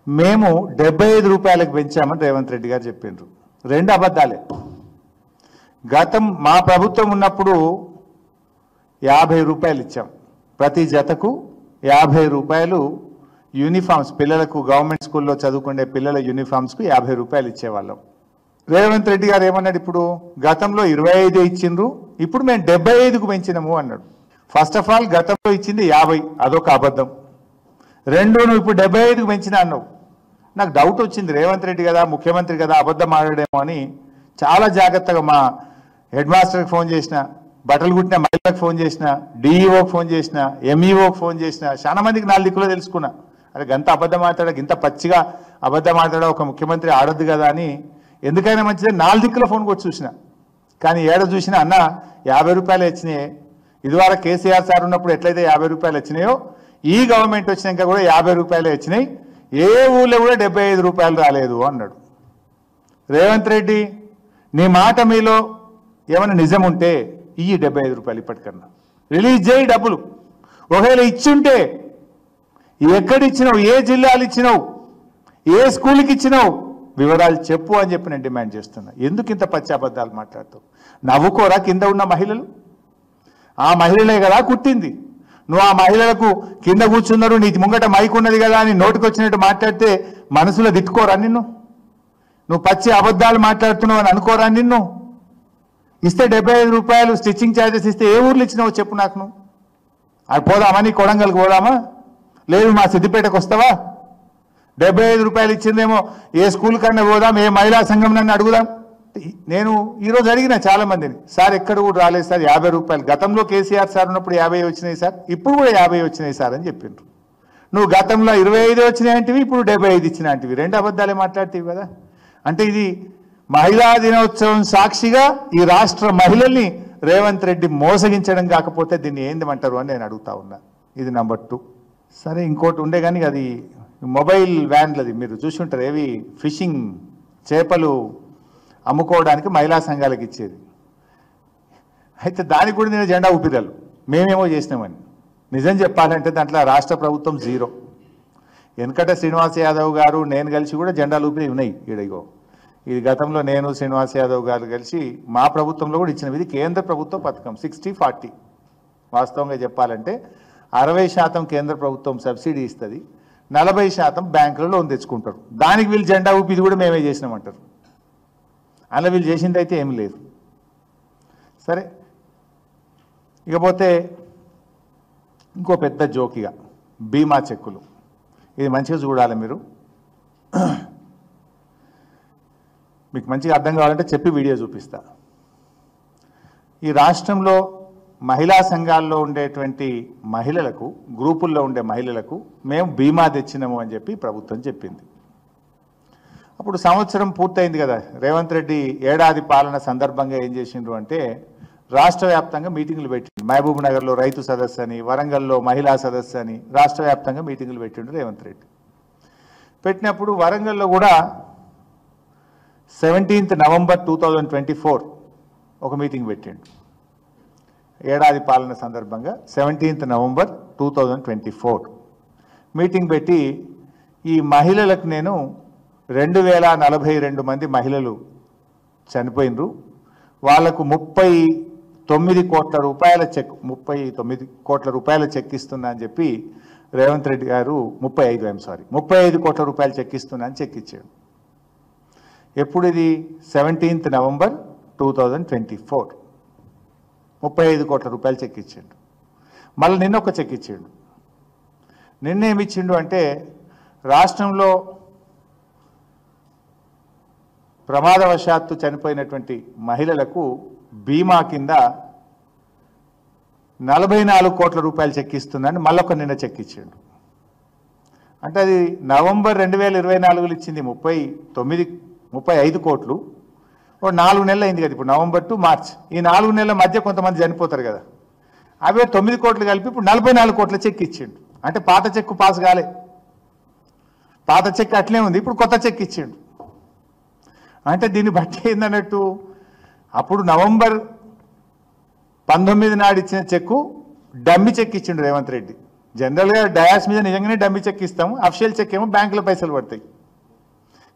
మేము 75 రూపాయలకు పెంచామని రేవంత్ రెడ్డి గారు చెప్పిండ్రు. రెండు అబద్ధాలే. గతం మా ప్రభుత్వం ఉన్నప్పుడు 50 రూపాయలు ఇచ్చాం, ప్రతి జతకు 50 రూపాయలు యూనిఫామ్స్, పిల్లలకు గవర్నమెంట్ స్కూల్లో చదువుకునే పిల్లల యూనిఫామ్స్కు 50 రూపాయలు ఇచ్చేవాళ్ళం. రేవంత్ రెడ్డి గారు ఏమన్నాడు, ఇప్పుడు గతంలో 25 ఇచ్చిండ్రు, ఇప్పుడు మేము 75కు పెంచినాము అన్నాడు. ఫస్ట్ ఆఫ్ ఆల్ గతంలో ఇచ్చింది 50, అదొక అబద్ధం. రెండు, నువ్వు ఇప్పుడు 75కు పెంచినా అన్నావు. నాకు డౌట్ వచ్చింది, రేవంత్ రెడ్డి కదా ముఖ్యమంత్రి కదా అబద్ధం ఆడాడేమో అని చాలా జాగ్రత్తగా మా హెడ్ మాస్టర్కి ఫోన్ చేసిన, బట్టలు కుట్టిన మహిళలకు ఫోన్ చేసిన, డిఈఓకి ఫోన్ చేసిన, ఎంఈఓకి ఫోన్ చేసిన, చాలా మందికి 4 దిక్కులో తెలుసుకున్నా. అరే గంత అబద్ధం ఆడతాడా, ఇంత పచ్చిగా అబద్ధం ఆడతాడా, ఒక ముఖ్యమంత్రి ఆడొద్దు కదా అని. ఎందుకైనా మంచిదే 4 దిక్కుల ఫోన్ కొట్టి చూసిన, కానీ ఏడ చూసినా అన్న 50 రూపాయలు వచ్చినాయి. ఇదివరకు కేసీఆర్ సార్ ఉన్నప్పుడు ఎట్లయితే 50 రూపాయలు వచ్చినాయో, ఈ గవర్నమెంట్ వచ్చినాక కూడా 50 రూపాయలు వచ్చినాయి, ఏ ఊళ్ళో కూడా 75 రూపాయలు రాలేదు అన్నాడు. రేవంత్ రెడ్డి, నీ మాట మీలో ఏమైనా నిజం ఉంటే ఈ 75 రూపాయలు ఇప్పటికన్నా రిలీజ్ చేయి డబ్బులు. ఒకవేళ ఇచ్చుంటే ఎక్కడిచ్చినావు, ఏ జిల్లాలు ఇచ్చినావు, ఏ స్కూల్కి ఇచ్చినావు, వివరాలు చెప్పు అని చెప్పి నేను డిమాండ్ చేస్తున్నా. ఎందుకు ఇంత పచ్చి అబద్ధాలు మాట్లాడుతావు? నవ్వుకోరా కింద ఉన్న మహిళలు? ఆ మహిళలే కదా కుట్టింది. నువ్వు ఆ మహిళలకు కింద కూర్చున్నారు, నీ ముంగట మైక్ ఉన్నది కదా అని నోటికి వచ్చినట్టు మాట్లాడితే మనసులో తిట్టుకోరా నిన్ను? నువ్వు పచ్చి అబద్ధాలు మాట్లాడుతున్నావు అని అనుకోరా నిన్ను? ఇస్తే 75 రూపాయలు స్టిచ్చింగ్ ఛార్జెస్ ఇస్తే ఏ ఊర్లు ఇచ్చినావో చెప్పు నాకు. నువ్వు అది పోదామా, నీ కొడంగల్కి పోదామా, లేదు మా సిద్దిపేటకు వస్తావా? 75 రూపాయలు ఇచ్చిందేమో ఏ స్కూల్ కన్నా పోదాం, ఏ మహిళా సంఘం నన్ను అడుగుదాం. నేను ఈరోజు అడిగిన చాలా మందిని, సార్ ఎక్కడ కూడా రాలేదు సార్ 50 రూపాయలు. గతంలో కేసీఆర్ సార్ ఉన్నప్పుడు 50 వచ్చినాయి సార్, ఇప్పుడు కూడా 50 వచ్చినాయి సార్ అని చెప్పిండ్రు. నువ్వు గతంలో 25 వచ్చినాయంటివి, ఇప్పుడు 75 ఇచ్చినాంటివి. రెండు అబద్ధాలే మాట్లాడుతీవి కదా. అంటే ఇది మహిళా దినోత్సవం సాక్షిగా ఈ రాష్ట్ర మహిళల్ని రేవంత్ రెడ్డి మోసగించడం కాకపోతే దీన్ని ఏందమంటారు అని నేను అడుగుతా ఉన్నా. ఇది నెంబర్ 2. సరే, ఇంకోటి ఉండే కానీ అది మొబైల్ వ్యాన్లది మీరు చూసి ఉంటారు, ఏవి ఫిషింగ్ చేపలు అమ్ముకోవడానికి మహిళా సంఘాలకు ఇచ్చేది. అయితే దానికి కూడా నేను జెండా ఊపిరాలు మేమేమో చేసినామని. నిజం చెప్పాలంటే దాంట్లో రాష్ట్ర ప్రభుత్వం 0. వెనకట శ్రీనివాస్ యాదవ్ గారు నేను కలిసి కూడా జెండాలు ఊపిరి ఉన్నాయి. ఇడిగో ఇది గతంలో నేను శ్రీనివాస్ యాదవ్ గారు కలిసి మా ప్రభుత్వంలో కూడా ఇచ్చినవి. ఇది కేంద్ర ప్రభుత్వ పథకం 60-40. వాస్తవంగా చెప్పాలంటే 60% కేంద్ర ప్రభుత్వం సబ్సిడీ ఇస్తుంది, 40% బ్యాంకులో లోన్ తెచ్చుకుంటారు. దానికి వీళ్ళు జెండా ఊపిది కూడా మేమే చేసినామంటారు. అలా వీళ్ళు చేసింది అయితే ఏమి లేదు. సరే, ఇకపోతే ఇంకో పెద్ద జోకిగా బీమా చెక్కులు. ఇది మంచిగా చూడాలి మీరు. మీకు మంచిగా అర్థం కావాలంటే చెప్పి వీడియో చూపిస్తా. ఈ రాష్ట్రంలో మహిళా సంఘాల్లో ఉండేటువంటి మహిళలకు, గ్రూపుల్లో ఉండే మహిళలకు మేము బీమా తెచ్చినాము అని చెప్పి ప్రభుత్వం చెప్పింది. అప్పుడు సంవత్సరం పూర్తయింది కదా. రేవంత్ రెడ్డి ఏడాది పాలన సందర్భంగా ఏం చేసిండ్రు అంటే రాష్ట్ర వ్యాప్తంగా మీటింగులు పెట్టిండు. మహబూబ్ నగర్లో రైతు సదస్సు అని, వరంగల్లో మహిళా సదస్సు అని రాష్ట్ర వ్యాప్తంగా మీటింగులు పెట్టిండు రేవంత్ రెడ్డి. పెట్టినప్పుడు వరంగల్లో కూడా 17th November 2024 ఒక మీటింగ్ పెట్టిండు. ఏడాది పాలన సందర్భంగా 17th November 2024 మీటింగ్ పెట్టి ఈ మహిళలకు నేను 2042 మంది మహిళలు చనిపోయినరు, వాళ్లకు 39 కోట్ల రూపాయల చెక్ 39 కోట్ల రూపాయల చెక్ ఇస్తున్నా అని చెప్పి రేవంత్ రెడ్డి గారు 35 కోట్ల రూపాయలు చెక్ ఇస్తున్నా అని చెక్ ఇచ్చాడు. ఎప్పుడు ఇది? 17th November 2024 35 కోట్ల రూపాయలు చెక్ ఇచ్చిండు. మళ్ళీ నిన్న ఒక చెక్ ఇచ్చిండు. నిన్నేమిచ్చిండు అంటే రాష్ట్రంలో ప్రమాదవశాత్తు చనిపోయినటువంటి మహిళలకు బీమా కింద 44 కోట్ల రూపాయలు చెక్ ఇస్తుందని మళ్ళొక నిన్న చెక్ ఇచ్చిండు. అంటే అది నవంబర్ 2024లో ఇచ్చింది 35 కోట్లు. 4 నెలలు అయింది కదా ఇప్పుడు, నవంబర్ టు మార్చ్. ఈ 4 నెలల మధ్య కొంతమంది చనిపోతారు కదా, అవే 9 కోట్లు కలిపి ఇప్పుడు 44 కోట్ల చెక్ ఇచ్చిండు. అంటే పాత చెక్కు పాస్ కాలే, పాత చెక్ అట్లే ఉంది, ఇప్పుడు కొత్త చెక్ ఇచ్చిండు. అంటే దీన్ని బట్టి ఏందన్నట్టు, అప్పుడు నవంబర్ 19 నాడు ఇచ్చిన చెక్కు డమ్మి చెక్ ఇచ్చిండు రేవంత్ రెడ్డి. జనరల్గా డయాస్ మీద నిజంగానే డమ్మీ చెక్ ఇస్తాము, అఫిషియల్ చెక్ ఏమో బ్యాంకులో పైసలు పడతాయి.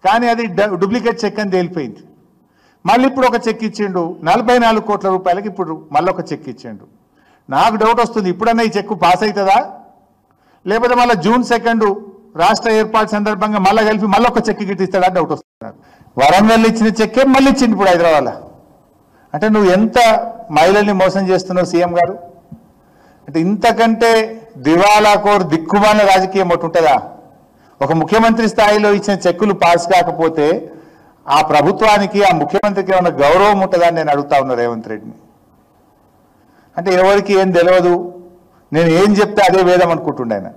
కానీ అది డూప్లికేట్ చెక్ అని తేలిపోయింది. మళ్ళీ ఇప్పుడు ఒక చెక్ ఇచ్చిండు 44 కోట్ల రూపాయలకి, ఇప్పుడు మళ్ళీ ఒక చెక్ ఇచ్చిండు. నాకు డౌట్ వస్తుంది, ఇప్పుడన్నా ఈ చెక్కు పాస్ అవుతుందా, లేకపోతే మళ్ళీ June 2 రాష్ట్ర ఏర్పాటు సందర్భంగా మళ్ళీ కలిపి మళ్ళీ ఒక చెక్ గిట్టిస్తాడా డౌట్ వస్తుంది. వరంగల్ ఇచ్చిన చెక్కే మళ్ళీ ఇచ్చింది ఇప్పుడు హైదరాబాద్లో. అంటే నువ్వు ఎంత మహిళల్ని మోసం చేస్తున్నావు సీఎం గారు? అంటే ఇంతకంటే దివాలాకోర్ దిక్కుమాల రాజకీయం ఒకటి ఉంటుందా? ఒక ముఖ్యమంత్రి స్థాయిలో ఇచ్చిన చెక్కులు పాస్ కాకపోతే ఆ ప్రభుత్వానికి, ఆ ముఖ్యమంత్రికి ఏమైనా గౌరవం ఉంటుందా అని నేను అడుగుతా ఉన్నా రేవంత్ రెడ్డిని. అంటే ఎవరికి ఏం తెలియదు, నేను ఏం చెప్తే అదే వేదం అనుకుంటుండే ఆయన.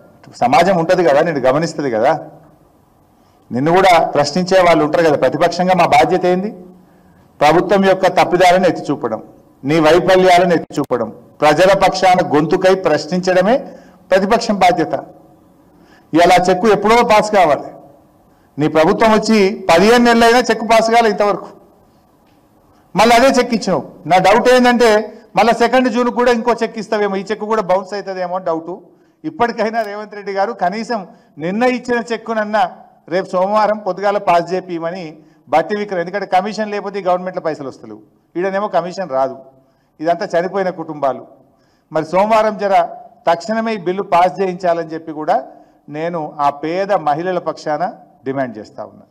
సమాజం ఉంటుంది కదా, నేను గమనిస్తుంది కదా, నిన్ను కూడా ప్రశ్నించే వాళ్ళు ఉంటారు కదా. ప్రతిపక్షంగా మా బాధ్యత ఏంది? ప్రభుత్వం యొక్క తప్పిదాలను ఎత్తి చూపడం, నీ వైఫల్యాలను ఎత్తి చూపడం, ప్రజల పక్షాన గొంతుకై ప్రశ్నించడమే ప్రతిపక్షం బాధ్యత. ఇలా చెక్కు ఎప్పుడో పాస్ కావాలి. నీ ప్రభుత్వం వచ్చి 15 నెలలైనా చెక్కు పాస్ కావాలి ఇంతవరకు. మళ్ళీ అదే చెక్ ఇచ్చినావు. నా డౌట్ ఏంటంటే మళ్ళీ 2 జూన్ కూడా ఇంకో చెక్ ఇస్తావేమో, ఈ చెక్కు కూడా బౌన్స్ అవుతుందేమో డౌటు. ఇప్పటికైనా రేవంత్ రెడ్డి గారు కనీసం నిన్న ఇచ్చిన చెక్కునన్నా రేపు సోమవారం పొద్దుగాల పాస్ చేపిమని బట్టి విక్రమ్, ఎందుకంటే కమిషన్ లేకపోతే గవర్నమెంట్లో పైసలు వస్తలేవు, ఈడనేమో కమిషన్ రాదు. ఇదంతా చనిపోయిన కుటుంబాలు. మరి సోమవారం తక్షణమే ఈ బిల్లు పాస్ చేయించాలని చెప్పి కూడా నేను ఆ పేద మహిళల పక్షాన డిమాండ్ చేస్తా ఉన్నా.